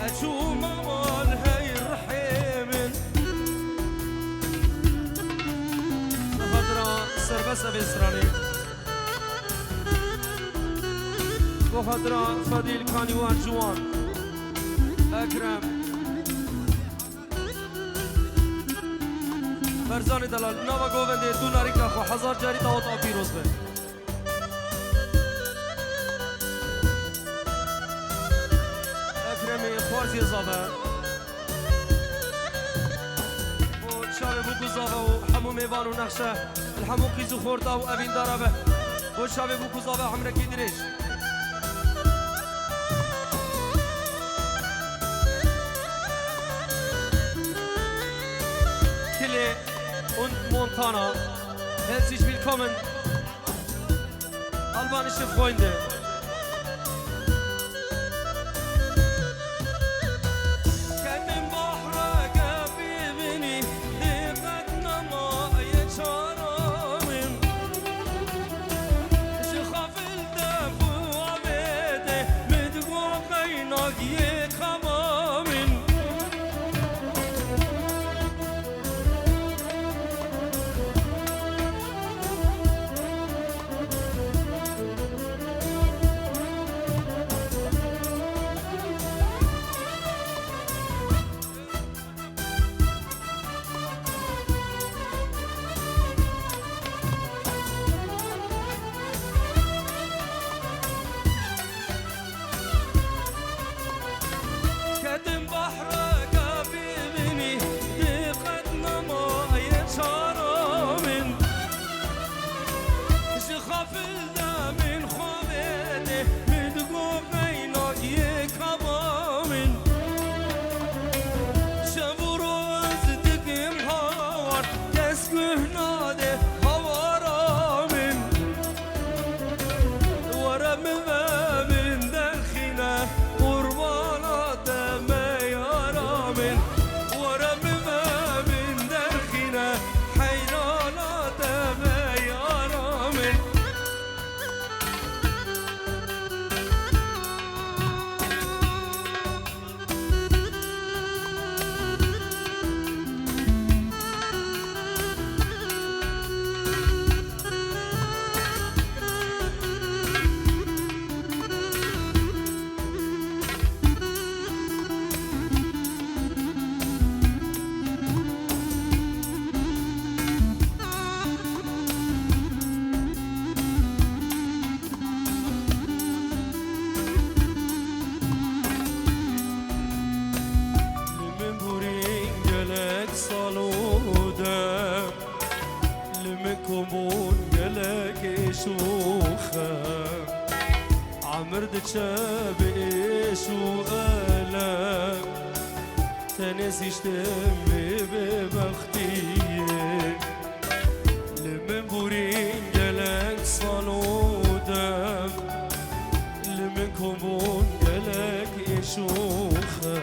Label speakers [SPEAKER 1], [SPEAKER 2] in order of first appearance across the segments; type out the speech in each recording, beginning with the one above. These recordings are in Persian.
[SPEAKER 1] أشو مال هاي الرحيم خضرا سربسة بإسرائيل وخضرا فضيل كانيوان جوان أكرم فرزان دلال ناوا گوونده دو ناریکا خو هزار جاری داوت آفیروز به اکرمی خوارزی زابه و شاوه بوکو زابه و همو میوان و نقشه الهمو قیزو خورده و اوین داره به و شاوه بوکو زابه همرکی درش کلی und Montana. Herzlich willkommen, albanische Freunde. عمرد شابيش وألم تنسيشتم ببختيه لمن بورين جلك صلودم لمن كومون جلك إشوخم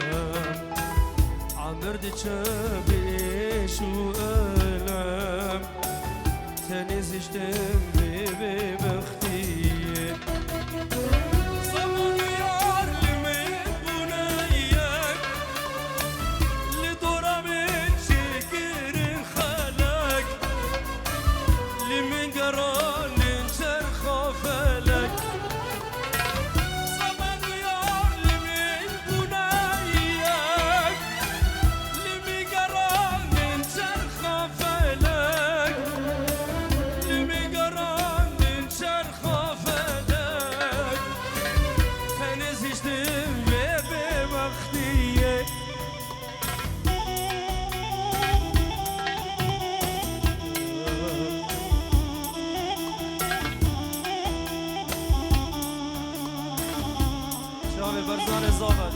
[SPEAKER 1] عمرد شابيش وألم تنسيشتم ببختيه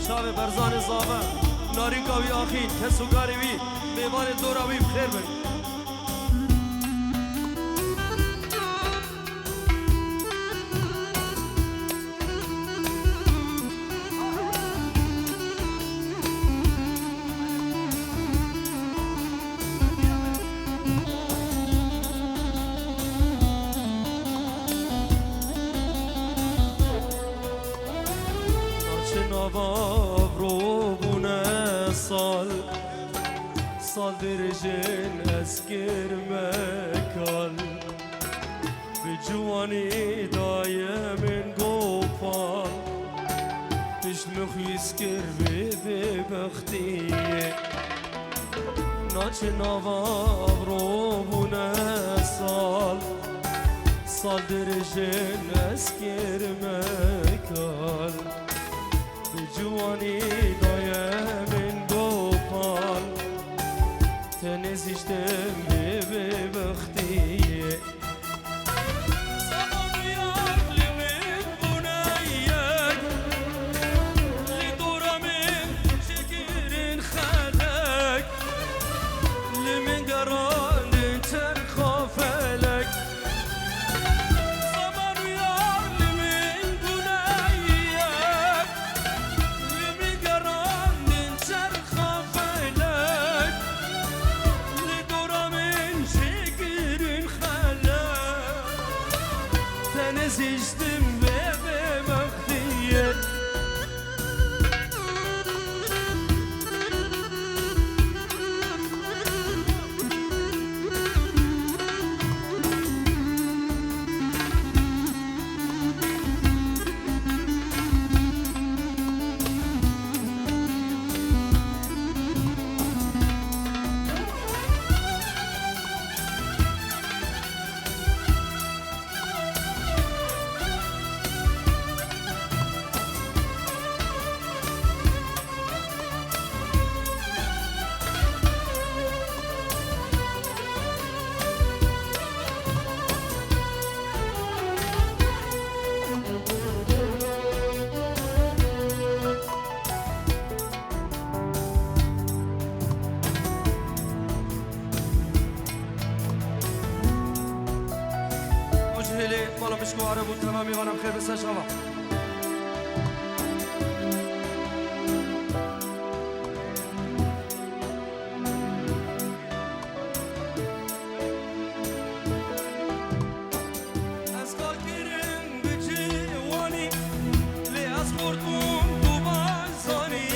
[SPEAKER 1] شاوه برزان زاوه ناریکاوی آخین کسوگاری وی میوان دوراوی بخیر بگی روبونه سال سال درجن اسكر مكال بجواني دايم من قوفال مش مخيسكر ببختيه ناچ نوا روبونه سال سال درجن اسكر مكال بجواني دايم من قوفال تنزيشتم ببختيه
[SPEAKER 2] Eziştim ve baktiyet
[SPEAKER 1] مالا مشکو عرب و تمامی غنم خیر بسش غوا از کال کرم بچه وانی لی از خورتون تو بازانی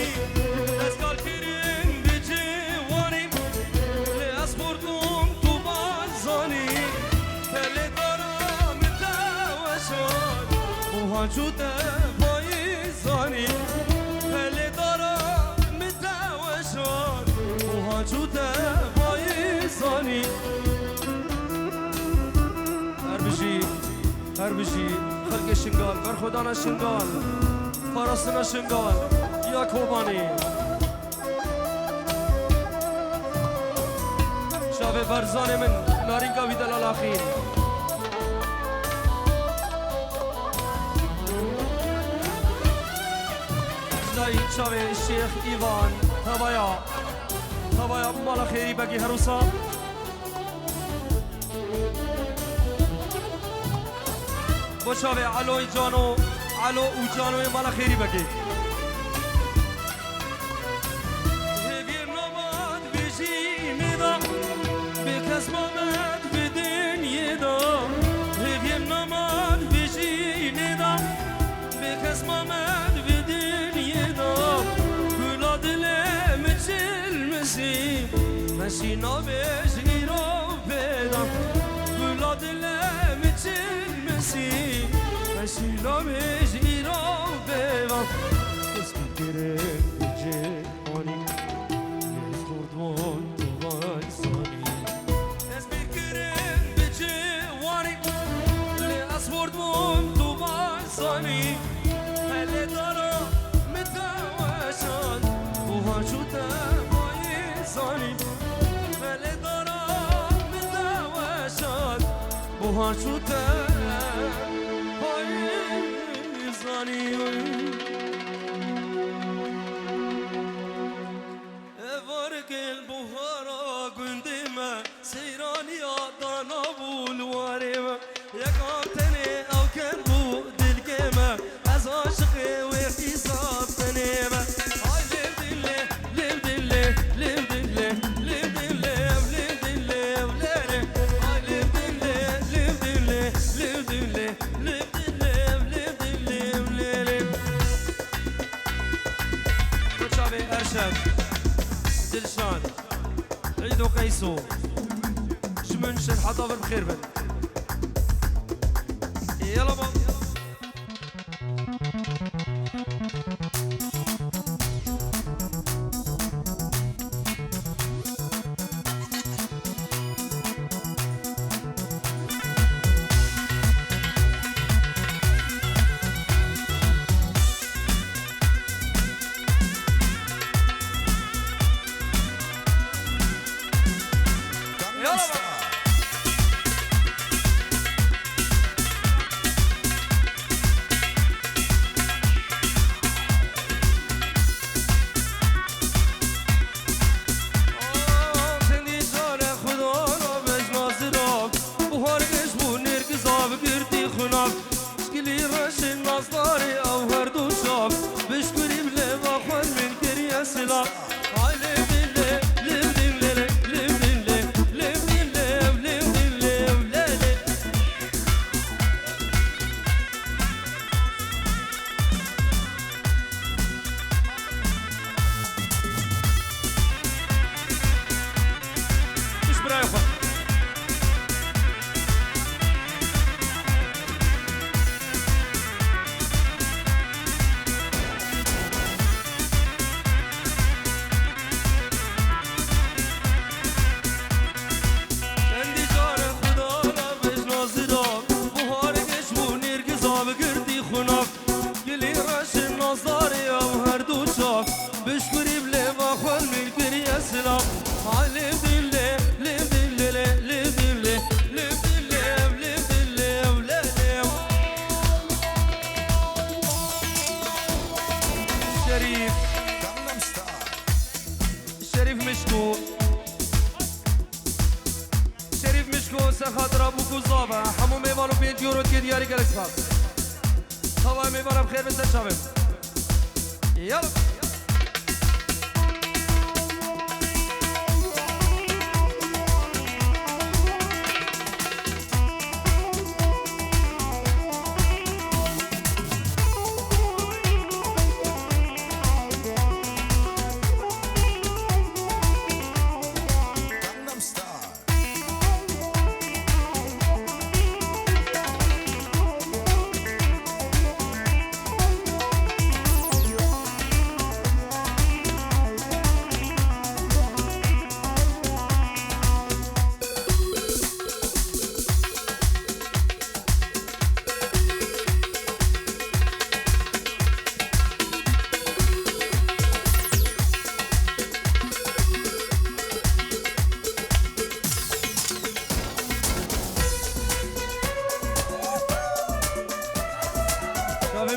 [SPEAKER 1] از کال کرم بچه وانی لی از خورتون تو بازانی وجوده پاییزانی پله دارا متوشان وجوده پاییزانی هر بشی خلق شنگال بر خدانا شنگال پارستنا شنگال یا کوبانی شاب برزان من نارینگا ویدل الاخیر شاوه الشيخ إيفان هوايا مالا خيري باقي هروسا بشاوه علو جانو مالا خيري باقي هبير نماد بيجي ندا بكس مامد في دنيا دا هبير نماد بيجي ندا بكس مامد في مشينا بجيرو بدم بلا دلم چلمسی مشينا بجيرو بدم اسكي كرم بجيواني نخوردون دوان ساني اسكي كرم بجيواني لأسوردون دوان ساني هل دارا متواشان وهاجوتا بايزاني هل دارا متواشان وهاجوتا بايزاني افارق البهارا قندمة سيراني عطانا بولواريمة يقاتني او كنبو دلقيمة از عاشقي واحتساب تنيمة شباب ارشد دلشان عيد وقيسو جمنشن حطب بخير بن يلا بابا خاطر ابو كوزابا حمو ميوانو 5 يورو كي دياري جالس خاص هوا ميوانو بخير بس شباب يلا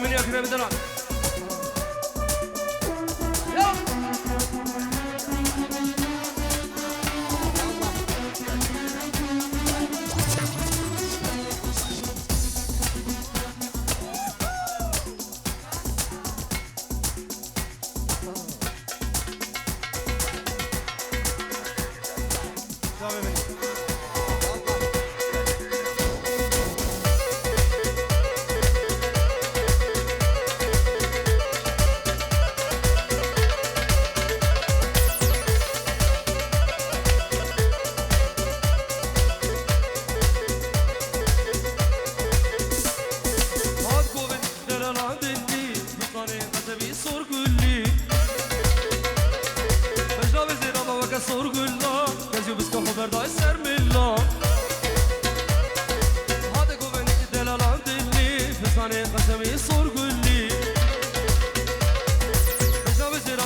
[SPEAKER 1] من يا كريم دلال